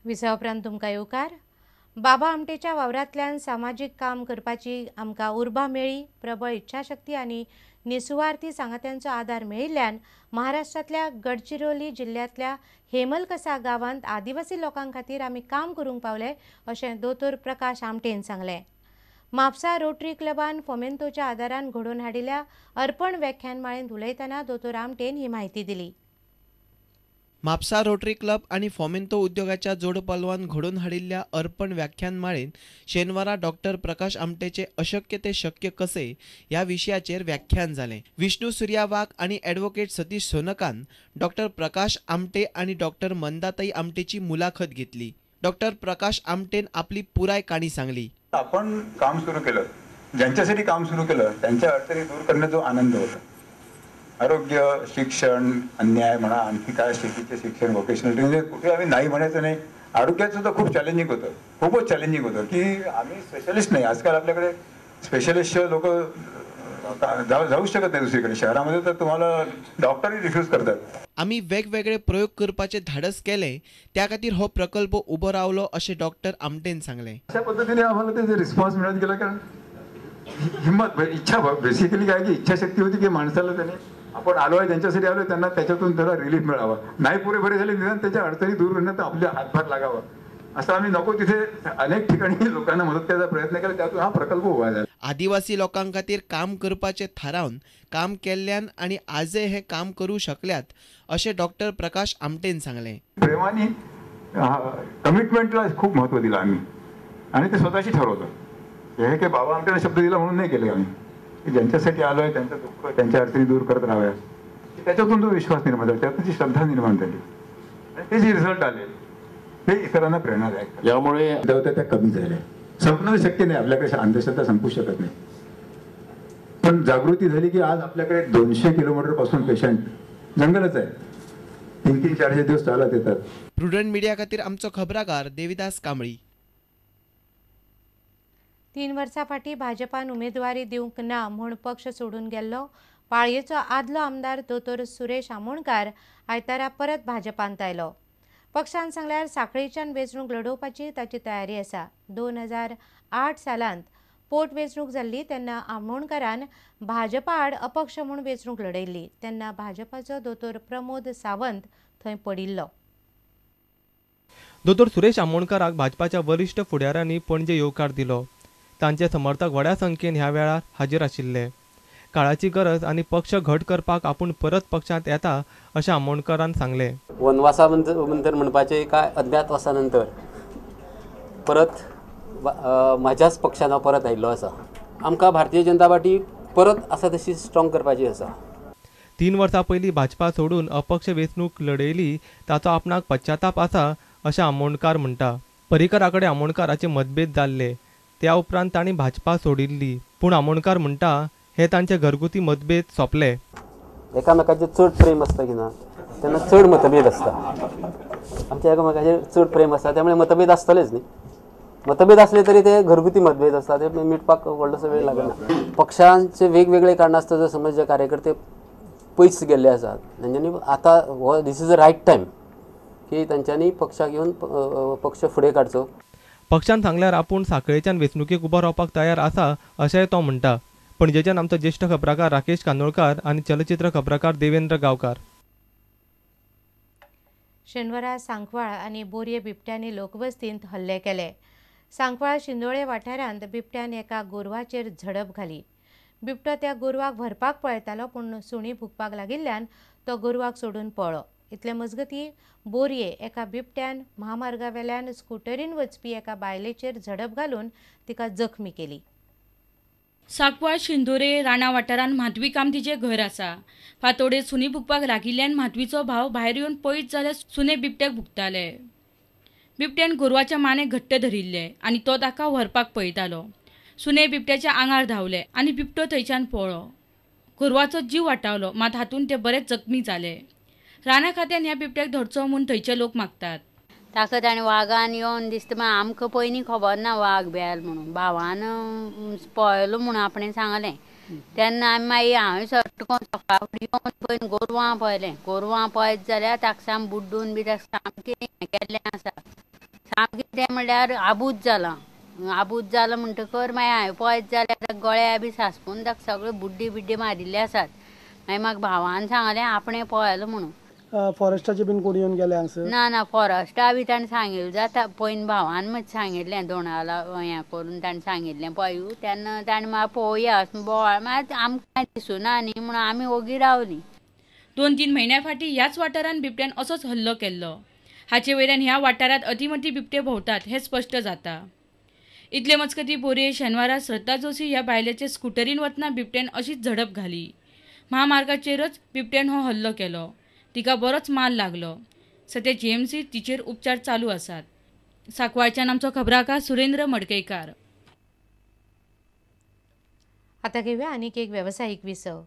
Visa उपरांत तुमकां येवकार. बाबा आमटेच्या वावरांतल्यान सामाजीक काम करपाची आमकां उर्बा मेळ्ळी. प्रबळ इच्छाशक्ती आनी निसुवार्थी सांगात्यांचो आदार मेळिल्ल्यान महाराष्ट्रांतल्या गडचिरोली जिल्ल्यांतल्या हेमलकसा गांवांत आदिवासी लोकां खातीर आमी काम करूंक पावले अशें दोतोर प्रकाश आमटेन सांगलें. म्हापसा रोटरी क्लबान फोमेंतोच्या आदारान घडोवन हाडिल्ल्या अर्पण व्याख्यानमाळेंत उलयतना दोतोर आमटेन ही म्हायती दिली. म्हापसा रोटरी क्लब आणि फोमेंतो उद्योगाच्या जोडपालवान घडोवन हाडिल्ल्या अर्पण व्याख्यानमाळेंत शेनवारा डॉक्टर प्रकाश आमटेचे अशक्य ते शक्य कसे ह्या विशयाचेर व्याख्यान जालें. विष्णू सुर्या वाघ आणि ॲडव्होकेट सतीश सोनकान डॉक्टर प्रकाश आमटे आणि डॉक्टर मंदाताई आमटेची मुलाखत घेतली. डॉक्टर प्रकाश आमटेन आपली पुराय काणी सांगली. आपण काम सुरू केलं, ज्यांच्यासाठी काम सुरू केलं त्यांच्या अडचणी दूर करण्याचा आनंद होता. आरोग्य, शिक्षण, अन्याय म्हणा, आणखी काय, शेतीचे शिक्षण, व्होकेशनल ट्रेनिंग, कुठे आम्ही नाही म्हणायचं नाही. आरोग्याचं सुद्धा खूप चॅलेंजिंग होतं, खूपच चॅलेंजिंग होतं की आम्ही स्पेशलिस्ट नाही. आजकाल आपल्याकडे स्पेशलिस्ट लोक जाऊ शकत नाही दुसरीकडे. शहरामध्ये तर तुम्हाला डॉक्टरही रिफ्यूज करतात. आम्ही वेगवेगळे प्रयोग करपाचे धाडस केले, त्या खातीर हो प्रकल्प उबो रावलो असे डॉक्टर आमटेन सांगले. अशा पद्धतीने आम्हाला ते रिस्पॉन्स मिळत गेला. कारण हिंमत, इच्छा, बेसिकली काय की इच्छाशक्ती होती की माणसाला त्याने आपण आलो आहे ज्यांच्यासाठी आलो त्यांना त्याच्यातून त्याला रिलीफ मिळावा. नाही पुरेपुरे झाले निदान त्याच्या अडचणी दूर करण्यात आपल्या हातभार लागावा. असं आम्ही नको तिथे अनेक ठिकाणी लोकांना मदत करायचा प्रयत्न केला. त्यातून हा प्रकल्प उभा झाला. आदिवासी लोकां खातीर काम करपाचे थारावन काम केल्ल्यान आणि आजय हे काम करू शकल्यात असे डॉक्टर प्रकाश आमटेन सांगले. प्रेमाने कमिटमेंटला खूप महत्त्व दिलं आम्ही आणि ते स्वतःशी ठरवलं. हे काही बाबा आमटेने शब्द दिला म्हणून नाही केले. आम्ही ज्यांच्यासाठी आलोय त्यांचं दुःख, त्यांच्या अडचणी दूर करत राहाव्या, त्याच्यातून तो विश्वास निर्माण झाला, त्यातून श्रद्धा निर्माण झाली आणि ते जे रिझल्ट आले ते इतरांना प्रेरणादायक. यामुळे त्या कमी झाल्या. संपणं शक्य नाही, आपल्याकडे अंधश्रद्धा संपू शकत नाही. पण जागृती झाली की आज आपल्याकडे 200 किलोमीटर पासून पेशंट जंगलच आहे, 3-4 दिवस चालत येतात. प्रुडंट मीडिया खातीर आमचो खबराकार देविदास कांबळी. 3 वर्सां फाटीं भाजपान उमेदवारी दिवंक ना म्हूण पक्ष सोडून गेल्लो पाळयेचो आदलो आमदार दोतोर सुरेश आमोणकार आयतारा परत भाजपांत आयलो. पक्षान सांगल्यार सांखळेच्यान वेंचणूक लडोवपाची ताची तयारी आसा. 2008 सालांत पोटवेंचणूक जाल्ली तेन्ना आमोणकारान भाजपा आड अपक्ष म्हूण वेंचणूक लडयल्ली. तेन्ना भाजपाचो दोतोर प्रमोद सावंत थंय पडिल्लो. दोतोर सुरेश आमोणकाराक भाजपाच्या वरिश्ठ फुडाऱ्यांनी पणजे येवकार दिलो. तांचे समर्थक व्हड्या संख्येन ह्या वेळार हाजीर आशिल्ले. काळाची गरज आनी पक्ष घट करपाक आपूण परत पक्षांत येता अशें आमोणकारान सांगलें. वनवासा नंतर म्हणपाचे काय अज्ञातवासा नंतर परत म्हाज्याच पक्षान हांव परत आयिल्लो आसा. आमकां भारतीय जनता पार्टी परत आसा तशी स्ट्रॉंग करपाची आसा. 3 वर्सां पयलीं भाजपा सोडून अपक्ष वेंचणूक लडयली ताचो आपणाक पश्चाताप आसा अशें आमोणकार म्हणटा. पर्रीकरा कडेन आमोणकाराचे मतभेद जाल्ले, त्या उपरांत तांणी भाजपा सोडिल्ली. पूण आमोणकार म्हणटा हे तांचे घरगुती मतभेद सोंपले. एकामेकाचेर चड प्रेम आसता की ना तेन्ना चड मतभेद आसता. आमच्या एकामेकाचेर चड प्रेम आसता त्यामुळे मतभेद आसतलेच न्ही. मतभेद असले तरी ते घरगुती मतभेद आसता, ते मिटपाक व्हडलोसो वेळ लागना. पक्षांचे वेगवेगळे कारणां आसता. जर समज जे कार्यकर्ते पयस गेल्ले आसात तेंच्यांनी आतां this is a right time की तांच्यांनी पक्षाक घेवन पक्ष फुडें काडचो. पक्षान सांगल्यार आपूण सांखळेच्यान वेंचणुकेक उबो रावपाक तयार आसा अशेंय तो म्हणटा. पणजेच्यान आमचो ज्येश्ठ खबराकार राकेश कांदोळकार आनी चलचित्र खबराकार देवेंद्र गांवकार. शेनवारा सांकवाळ आनी बोरये बिबट्यांनी लोकवस्तींत हल्ले केले. सांकवाळ शिंदोळे वाठारांत बिबट्यान एका गोरवाचेर झडप घाली. बिबटो त्या गोरवाक व्हरपाक पळयतालो पूण सुणी भुकपाक लागिल्ल्यान तो गोरवाक सोडून पळलो. इतले मजगतीं बोरये एका बिबट्यान महामार्गावेल्यान स्कुटरीन वचपी एका बायलेचेर झडप घालून तिका जखमी केली. सांकवाळ शिंदोरे राणा वाठारांत म्हातवी कामतीचें घर आसा. फांतोडेर सुणी भुकपाक लागिल्ल्यान म्हातवीचो भाव भायर येवन पळयत जाल्यार सुणे बिबट्याक भुकताले. बिबट्यान गोरवाच्या माने घट्ट धरिल्ले आनी तो ताका व्हरपाक पळयतालो. सुणे बिबट्याच्या आंगार धांवले आनी बिबटो थंयच्यान पळलो. गोरवाचो जीव वाटावलो, मात हातूंत ते बरेच जखमी जाले. राणा खात्यान ह्या बिबट्याक धरचो म्हूण थंयचे लोक मागतात. ताका ताणें वागान येवन दिसता म्हण आमकां पयलीं खबर ना वाग बेल म्हणून. भावान पळयलो म्हणून आपणें सांगलें. तेन्ना आमी मागीर हांवें सट्ट करून सकाळ फुडें येवन पळय गोरवां पळयलें. गोरवां पळयत जाल्यार ताका साम बुड्डून बी ताका सामकें हें केल्लें आसा. सामकें तें म्हणल्यार आबूज जालां म्हणटकर मागीर हांवें पळयत जाल्यार गळ्या बी सांसपून ताका सगळे बुड्डी बिड्डी मारिल्ले आसात. मागीर म्हाका भावान सांगलें आपणें पळयलो म्हणून. फॉरेस्टाचे बीन कोण येवन गेले हांगसर? ना फॉरेस्टा बी ताणें सांगिल्लें जाता. पयलीं भावान मातशें सांगिल्लें दोणाला हें करून ताणें सांगिल्लें पळय तेन्ना ताणें म्हाका पळोवया अशें बोवाळ मागीर आमकां कांय दिसूना न्ही म्हणून आमी ओगी रावलीं. 2-3 महिन्या फाटीं ह्याच वाठारांत बिबट्यान असोच हल्लो केल्लो. हाचे वयल्यान ह्या वाठारांत अतिमती बिबटे भोंवतात हें स्पश्ट जाता. इतले मजगतीं बोरये शेनवारा श्रद्धा जोशी ह्या बायलेचे स्कुटरीन वतना बिबट्यान अशीच झडप घाली. महामार्गाचेरच बिबट्यान हो हल्लो केलो. तिका बरोच माल लागलो. सध्या जीएमसी तिचेर उपचार चालू आसात. सांकवाळच्यान आमचो खबराकार सुरेंद्र मडकयकार. आता घेऊया आनीक एक व्यावसायिक विसव.